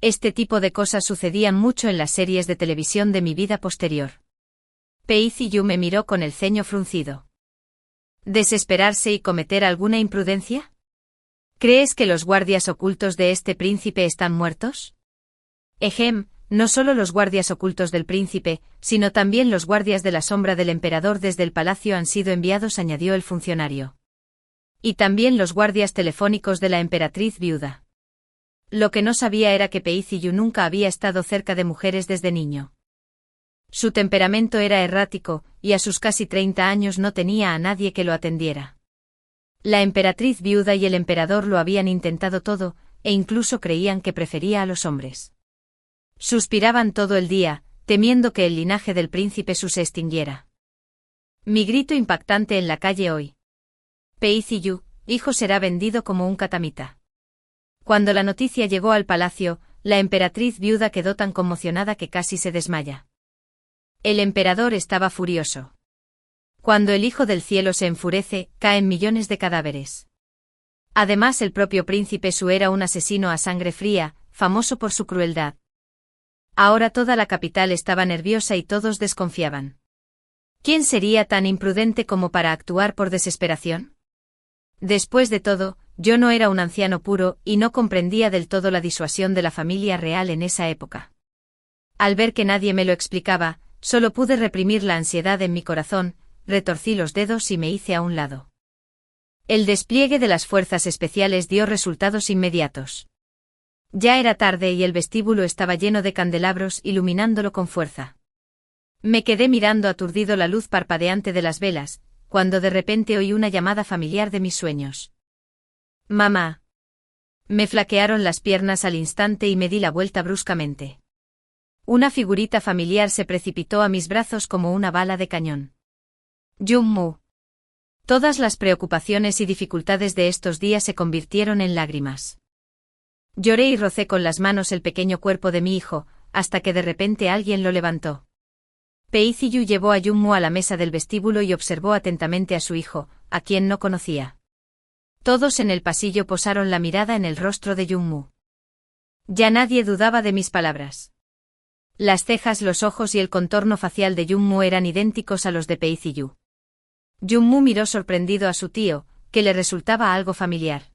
[SPEAKER 1] Este tipo de cosas sucedían mucho en las series de televisión de mi vida posterior. Pei-Ziyu me miró con el ceño fruncido. ¿Desesperarse y cometer alguna imprudencia? ¿Crees que los guardias ocultos de este príncipe están muertos? Ejem, no solo los guardias ocultos del príncipe, sino también los guardias de la sombra del emperador desde el palacio han sido enviados, añadió el funcionario. Y también los guardias telefónicos de la emperatriz viuda. Lo que no sabía era que Pei-Ziyu nunca había estado cerca de mujeres desde niño. Su temperamento era errático, y a sus casi 30 años no tenía a nadie que lo atendiera. La emperatriz viuda y el emperador lo habían intentado todo, e incluso creían que prefería a los hombres. Suspiraban todo el día, temiendo que el linaje del príncipe Su se extinguiera. Mi grito impactante en la calle hoy. Pei-Ziyu, hijo, será vendido como un catamita. Cuando la noticia llegó al palacio, la emperatriz viuda quedó tan conmocionada que casi se desmaya. El emperador estaba furioso. Cuando el Hijo del Cielo se enfurece, caen millones de cadáveres. Además, el propio príncipe Su era un asesino a sangre fría, famoso por su crueldad. Ahora toda la capital estaba nerviosa y todos desconfiaban. ¿Quién sería tan imprudente como para actuar por desesperación? Después de todo, yo no era un anciano puro y no comprendía del todo la disuasión de la familia real en esa época. Al ver que nadie me lo explicaba, solo pude reprimir la ansiedad en mi corazón, retorcí los dedos y me hice a un lado. El despliegue de las fuerzas especiales dio resultados inmediatos. Ya era tarde y el vestíbulo estaba lleno de candelabros iluminándolo con fuerza. Me quedé mirando aturdido la luz parpadeante de las velas, cuando de repente oí una llamada familiar de mis sueños. «Mamá». Me flaquearon las piernas al instante y me di la vuelta bruscamente. Una figurita familiar se precipitó a mis brazos como una bala de cañón. Jun-Mu. Todas las preocupaciones y dificultades de estos días se convirtieron en lágrimas. Lloré y rocé con las manos el pequeño cuerpo de mi hijo, hasta que de repente alguien lo levantó. Pei-Ziyu llevó a Jun-Mu a la mesa del vestíbulo y observó atentamente a su hijo, a quien no conocía. Todos en el pasillo posaron la mirada en el rostro de Jun-Mu. Ya nadie dudaba de mis palabras. Las cejas, los ojos y el contorno facial de Jun-Mu eran idénticos a los de Pei-Ziyu. Jun-Mu miró sorprendido a su tío, que le resultaba algo familiar.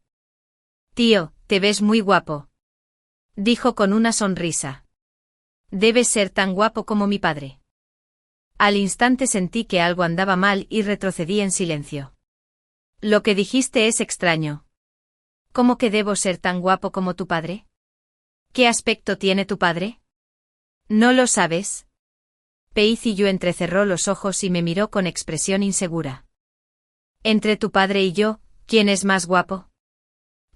[SPEAKER 1] «Tío, te ves muy guapo», dijo con una sonrisa. «Debes ser tan guapo como mi padre». Al instante sentí que algo andaba mal y retrocedí en silencio. «Lo que dijiste es extraño. ¿Cómo que debo ser tan guapo como tu padre? ¿Qué aspecto tiene tu padre? ¿No lo sabes?» Pei-Ziyu entrecerró los ojos y me miró con expresión insegura. «Entre tu padre y yo, ¿quién es más guapo?»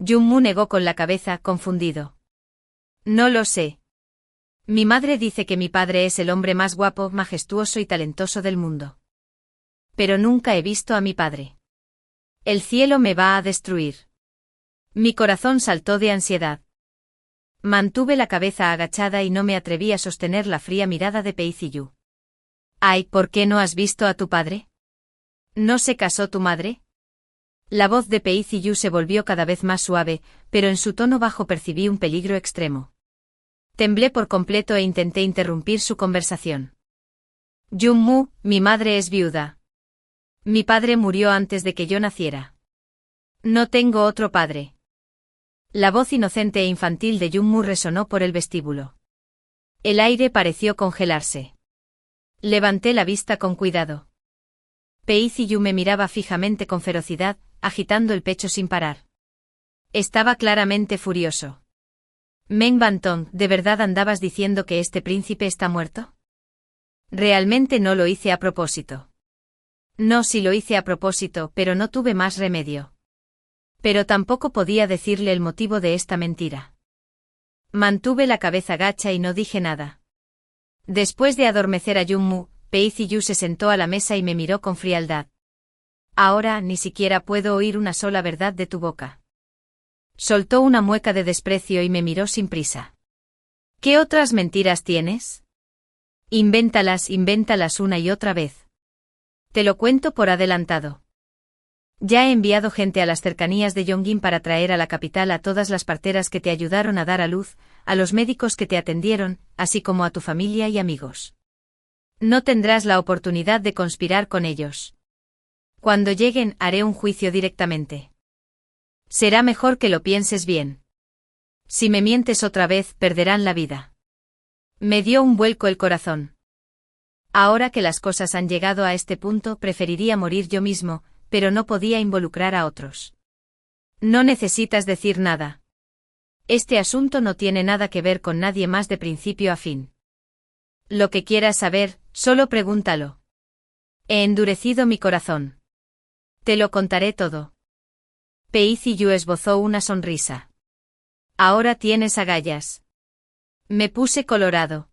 [SPEAKER 1] Jun-Mu negó con la cabeza, confundido. «No lo sé. Mi madre dice que mi padre es el hombre más guapo, majestuoso y talentoso del mundo. Pero nunca he visto a mi padre. El cielo me va a destruir». Mi corazón saltó de ansiedad. Mantuve la cabeza agachada y no me atreví a sostener la fría mirada de Pei-Ziyu. «Ay, ¿por qué no has visto a tu padre? ¿No se casó tu madre?» La voz de Pei Ziyu se volvió cada vez más suave, pero en su tono bajo percibí un peligro extremo. Temblé por completo e intenté interrumpir su conversación. Jun-mu, mi madre es viuda. Mi padre murió antes de que yo naciera. No tengo otro padre. La voz inocente e infantil de Jun-mu resonó por el vestíbulo. El aire pareció congelarse. Levanté la vista con cuidado. Pei Ziyu me miraba fijamente con ferocidad, agitando el pecho sin parar. Estaba claramente furioso. Meng Bantong, ¿de verdad andabas diciendo que este príncipe está muerto? Realmente no lo hice a propósito. No, sí lo hice a propósito, pero no tuve más remedio. Pero tampoco podía decirle el motivo de esta mentira. Mantuve la cabeza gacha y no dije nada. Después de adormecer a Jun-mu, Pei Ziyu se sentó a la mesa y me miró con frialdad. Ahora ni siquiera puedo oír una sola verdad de tu boca. Soltó una mueca de desprecio y me miró sin prisa. ¿Qué otras mentiras tienes? Invéntalas una y otra vez. Te lo cuento por adelantado. Ya he enviado gente a las cercanías de Yongbin para traer a la capital a todas las parteras que te ayudaron a dar a luz, a los médicos que te atendieron, así como a tu familia y amigos. No tendrás la oportunidad de conspirar con ellos. Cuando lleguen, haré un juicio directamente. Será mejor que lo pienses bien. Si me mientes otra vez, perderán la vida. Me dio un vuelco el corazón. Ahora que las cosas han llegado a este punto, preferiría morir yo mismo, pero no podía involucrar a otros. No necesitas decir nada. Este asunto no tiene nada que ver con nadie más de principio a fin. Lo que quieras saber, solo pregúntalo. He endurecido mi corazón. Te lo contaré todo. Pei Ziyu esbozó una sonrisa. Ahora tienes agallas. Me puse colorado.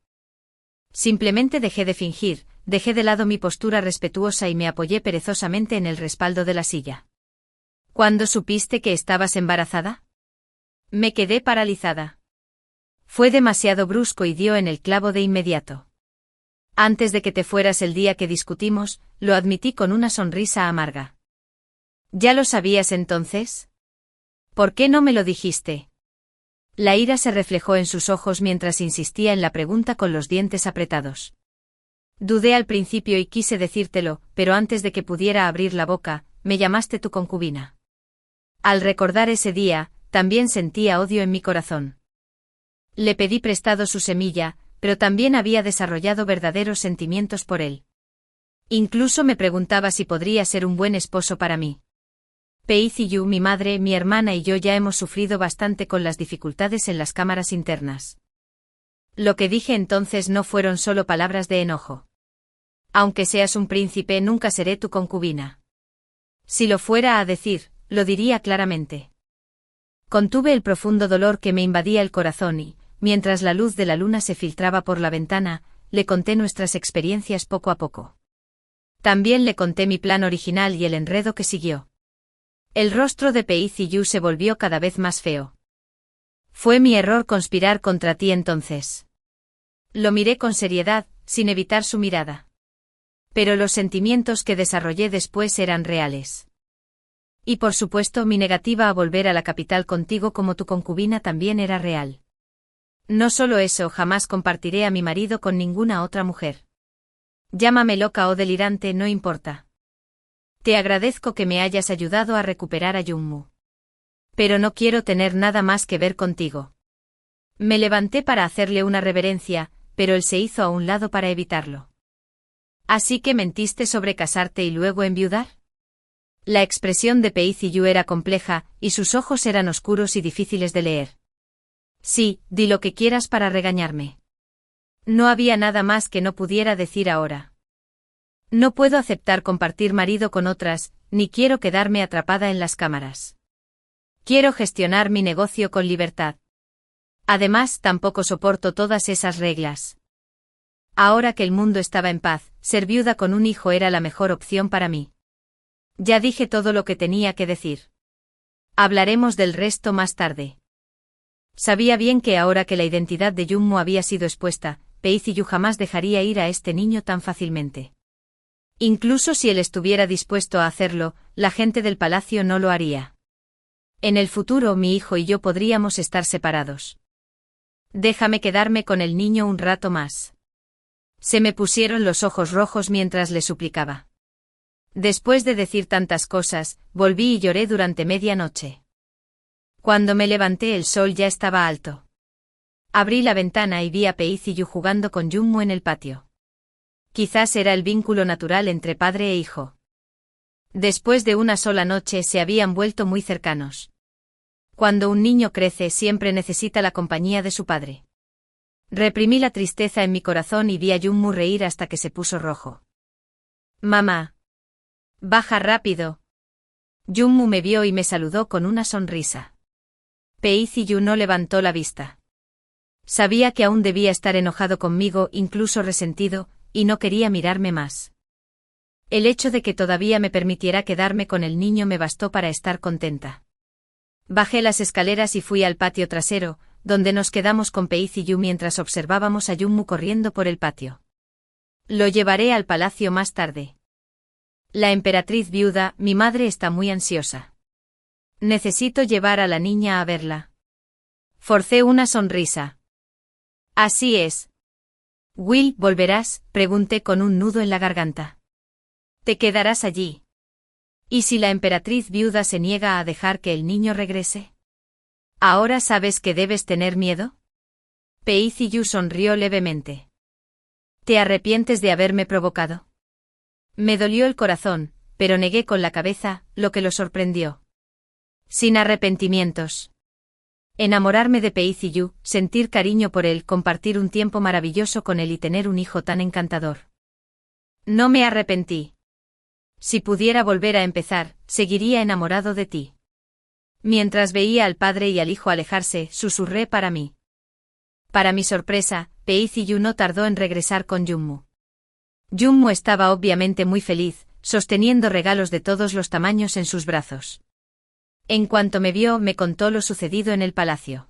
[SPEAKER 1] Simplemente dejé de fingir, dejé de lado mi postura respetuosa y me apoyé perezosamente en el respaldo de la silla. ¿Cuándo supiste que estabas embarazada? Me quedé paralizada. Fue demasiado brusco y dio en el clavo de inmediato. Antes de que te fueras el día que discutimos, lo admití con una sonrisa amarga. ¿Ya lo sabías entonces? ¿Por qué no me lo dijiste? La ira se reflejó en sus ojos mientras insistía en la pregunta con los dientes apretados. Dudé al principio y quise decírtelo, pero antes de que pudiera abrir la boca, me llamaste tu concubina. Al recordar ese día, también sentía odio en mi corazón. Le pedí prestado su semilla, pero también había desarrollado verdaderos sentimientos por él. Incluso me preguntaba si podría ser un buen esposo para mí. Pei Ziyu, mi madre, mi hermana y yo ya hemos sufrido bastante con las dificultades en las cámaras internas. Lo que dije entonces no fueron solo palabras de enojo. Aunque seas un príncipe, nunca seré tu concubina. Si lo fuera a decir, lo diría claramente. Contuve el profundo dolor que me invadía el corazón y, mientras la luz de la luna se filtraba por la ventana, le conté nuestras experiencias poco a poco. También le conté mi plan original y el enredo que siguió. El rostro de Pei Ziyu se volvió cada vez más feo. Fue mi error conspirar contra ti entonces. Lo miré con seriedad, sin evitar su mirada. Pero los sentimientos que desarrollé después eran reales. Y por supuesto mi negativa a volver a la capital contigo como tu concubina también era real. No solo eso, jamás compartiré a mi marido con ninguna otra mujer. Llámame loca o delirante, no importa. Te agradezco que me hayas ayudado a recuperar a Jun-mu. Pero no quiero tener nada más que ver contigo. Me levanté para hacerle una reverencia, pero él se hizo a un lado para evitarlo. ¿Así que mentiste sobre casarte y luego enviudar? La expresión de Pei Ziyu era compleja, y sus ojos eran oscuros y difíciles de leer. Sí, di lo que quieras para regañarme. No había nada más que no pudiera decir ahora. No puedo aceptar compartir marido con otras, ni quiero quedarme atrapada en las cámaras. Quiero gestionar mi negocio con libertad. Además, tampoco soporto todas esas reglas. Ahora que el mundo estaba en paz, ser viuda con un hijo era la mejor opción para mí. Ya dije todo lo que tenía que decir. Hablaremos del resto más tarde. Sabía bien que ahora que la identidad de Jun-mu había sido expuesta, Pei Ziyu jamás dejaría ir a este niño tan fácilmente. Incluso si él estuviera dispuesto a hacerlo, la gente del palacio no lo haría. En el futuro mi hijo y yo podríamos estar separados. Déjame quedarme con el niño un rato más. Se me pusieron los ojos rojos mientras le suplicaba. Después de decir tantas cosas, volví y lloré durante media noche. Cuando me levanté el sol ya estaba alto. Abrí la ventana y vi a Peiciyu jugando con Jummu en el patio. Quizás era el vínculo natural entre padre e hijo. Después de una sola noche se habían vuelto muy cercanos. Cuando un niño crece siempre necesita la compañía de su padre. Reprimí la tristeza en mi corazón y vi a Jummu reír hasta que se puso rojo. Mamá. Baja rápido. Jummu me vio y me saludó con una sonrisa. Peiciyu no levantó la vista. Sabía que aún debía estar enojado conmigo, incluso resentido, y no quería mirarme más. El hecho de que todavía me permitiera quedarme con el niño me bastó para estar contenta. Bajé las escaleras y fui al patio trasero, donde nos quedamos con Peiciyu mientras observábamos a Jummu corriendo por el patio. Lo llevaré al palacio más tarde. La emperatriz viuda, mi madre está muy ansiosa. Necesito llevar a la niña a verla. Forcé una sonrisa. Así es. Will, ¿volverás?, pregunté con un nudo en la garganta. ¿Te quedarás allí? ¿Y si la emperatriz viuda se niega a dejar que el niño regrese? ¿Ahora sabes que debes tener miedo? Peiciyu sonrió levemente. ¿Te arrepientes de haberme provocado? Me dolió el corazón, pero negué con la cabeza, lo que lo sorprendió. Sin arrepentimientos. Enamorarme de Peiciyu, sentir cariño por él, compartir un tiempo maravilloso con él y tener un hijo tan encantador. No me arrepentí. Si pudiera volver a empezar, seguiría enamorado de ti. Mientras veía al padre y al hijo alejarse, susurré para mí. Para mi sorpresa, Peiciyu no tardó en regresar con Jummu. Jummu estaba obviamente muy feliz, sosteniendo regalos de todos los tamaños en sus brazos. En cuanto me vio, me contó lo sucedido en el palacio.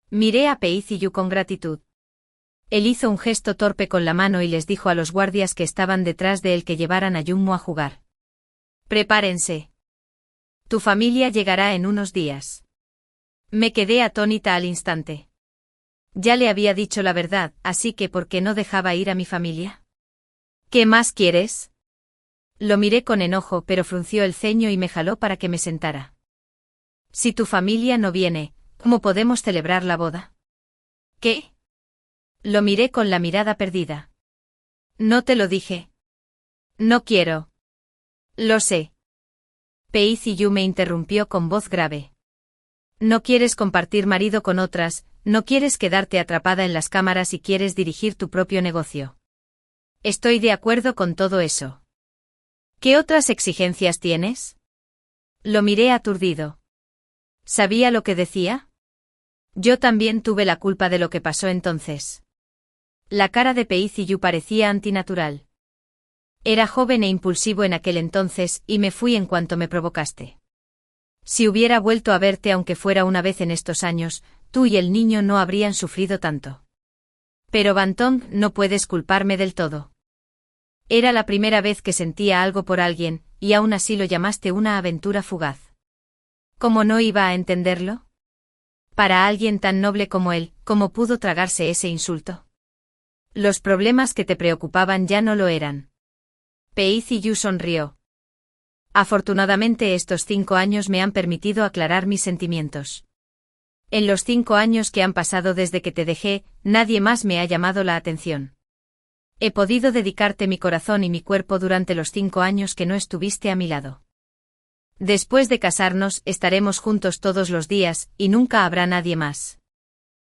[SPEAKER 1] Miré a Peiciyu con gratitud. Él hizo un gesto torpe con la mano y les dijo a los guardias que estaban detrás de él que llevaran a Jummu a jugar. Prepárense. Tu familia llegará en unos días. Me quedé atónita al instante. Ya le había dicho la verdad, así que ¿por qué no dejaba ir a mi familia? ¿Qué más quieres? Lo miré con enojo, pero frunció el ceño y me jaló para que me sentara. Si tu familia no viene, ¿cómo podemos celebrar la boda? ¿Qué? Lo miré con la mirada perdida. No te lo dije. No quiero. Lo sé. Peiciyu me interrumpió con voz grave. No quieres compartir marido con otras, no quieres quedarte atrapada en las cámaras y quieres dirigir tu propio negocio. Estoy de acuerdo con todo eso. ¿Qué otras exigencias tienes? Lo miré aturdido. ¿Sabía lo que decía? Yo también tuve la culpa de lo que pasó entonces. La cara de Peiciyu parecía antinatural. Era joven e impulsivo en aquel entonces, y me fui en cuanto me provocaste. Si hubiera vuelto a verte aunque fuera una vez en estos años, tú y el niño no habrían sufrido tanto. Pero Bantong, no puedes culparme del todo. Era la primera vez que sentía algo por alguien, y aún así lo llamaste una aventura fugaz. ¿Cómo no iba a entenderlo? Para alguien tan noble como él, ¿cómo pudo tragarse ese insulto? Los problemas que te preocupaban ya no lo eran. Peiciyu sonrió. Afortunadamente estos 5 años me han permitido aclarar mis sentimientos. En los 5 años que han pasado desde que te dejé, nadie más me ha llamado la atención. He podido dedicarte mi corazón y mi cuerpo durante los 5 años que no estuviste a mi lado. Después de casarnos, estaremos juntos todos los días, y nunca habrá nadie más.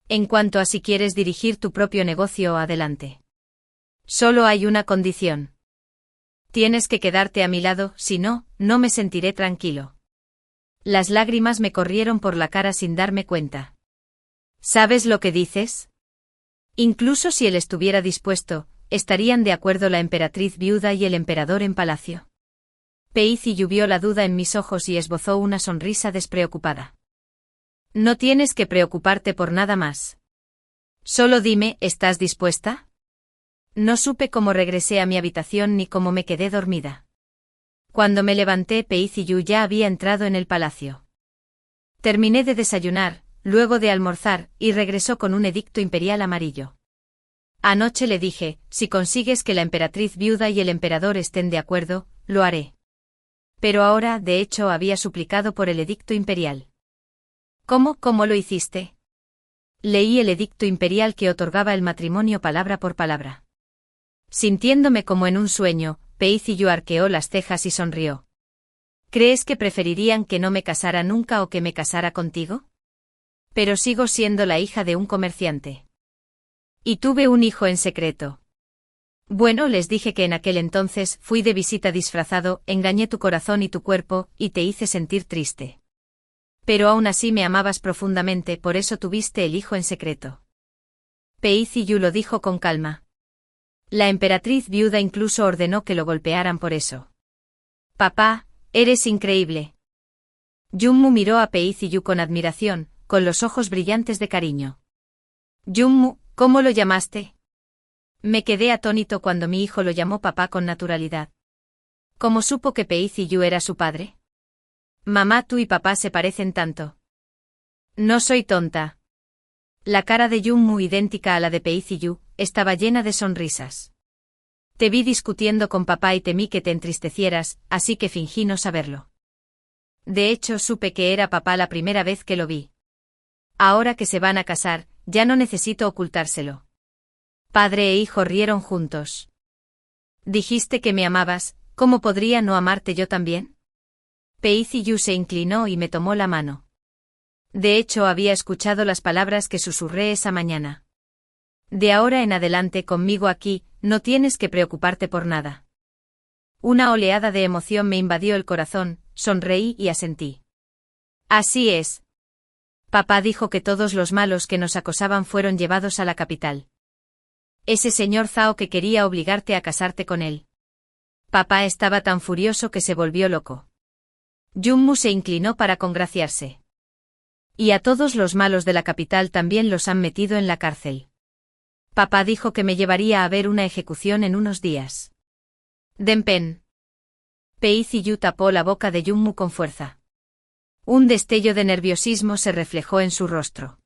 [SPEAKER 1] En cuanto a si quieres dirigir tu propio negocio, adelante. Solo hay una condición. Tienes que quedarte a mi lado, si no, no me sentiré tranquilo. Las lágrimas me corrieron por la cara sin darme cuenta. ¿Sabes lo que dices? Incluso si él estuviera dispuesto, ¿estarían de acuerdo la emperatriz viuda y el emperador en palacio? Peiciyu vio la duda en mis ojos y esbozó una sonrisa despreocupada. No tienes que preocuparte por nada más. Solo dime, ¿estás dispuesta? No supe cómo regresé a mi habitación ni cómo me quedé dormida. Cuando me levanté, Peiziyu ya había entrado en el palacio. Terminé de desayunar, luego de almorzar, y regresó con un edicto imperial amarillo. Anoche le dije, si consigues que la emperatriz viuda y el emperador estén de acuerdo, lo haré. Pero ahora, de hecho, había suplicado por el edicto imperial. ¿Cómo lo hiciste? Leí el edicto imperial que otorgaba el matrimonio palabra por palabra. Sintiéndome como en un sueño, Peiziyu arqueó las cejas y sonrió. ¿Crees que preferirían que no me casara nunca o que me casara contigo? Pero sigo siendo la hija de un comerciante. Y tuve un hijo en secreto. Bueno, les dije que en aquel entonces fui de visita disfrazado, engañé tu corazón y tu cuerpo, y te hice sentir triste. Pero aún así me amabas profundamente, por eso tuviste el hijo en secreto. Peiziyu lo dijo con calma. La emperatriz viuda incluso ordenó que lo golpearan por eso. Papá, eres increíble. Jummu miró a Peiziyu con admiración, con los ojos brillantes de cariño. Jummu, ¿cómo lo llamaste? Me quedé atónito cuando mi hijo lo llamó papá con naturalidad. ¿Cómo supo que Peiziyu era su padre? Mamá, tú y papá se parecen tanto. No soy tonta. La cara de Jummu, idéntica a la de Peiziyu, estaba llena de sonrisas. Te vi discutiendo con papá y temí que te entristecieras, así que fingí no saberlo. De hecho, supe que era papá la primera vez que lo vi. Ahora que se van a casar, ya no necesito ocultárselo. Padre e hijo rieron juntos. Dijiste que me amabas, ¿cómo podría no amarte yo también? Peiziyu se inclinó y me tomó la mano. De hecho, había escuchado las palabras que susurré esa mañana. De ahora en adelante conmigo aquí, no tienes que preocuparte por nada. Una oleada de emoción me invadió el corazón, sonreí y asentí. Así es. Papá dijo que todos los malos que nos acosaban fueron llevados a la capital. Ese señor Zhao que quería obligarte a casarte con él. Papá estaba tan furioso que se volvió loco. Jummu se inclinó para congraciarse. Y a todos los malos de la capital también los han metido en la cárcel. Papá dijo que me llevaría a ver una ejecución en unos días. Denpen. Peiziyu tapó la boca de Jummu con fuerza. Un destello de nerviosismo se reflejó en su rostro.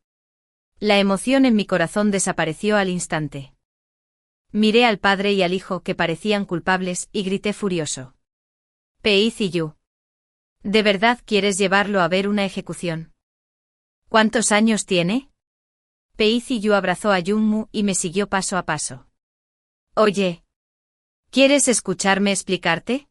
[SPEAKER 1] La emoción en mi corazón desapareció al instante. Miré al padre y al hijo que parecían culpables y grité furioso. Peiziyu. ¿De verdad quieres llevarlo a ver una ejecución? ¿Cuántos años tiene? Peiziyu abrazó a Jummu y me siguió paso a paso. Oye. ¿Quieres escucharme explicarte?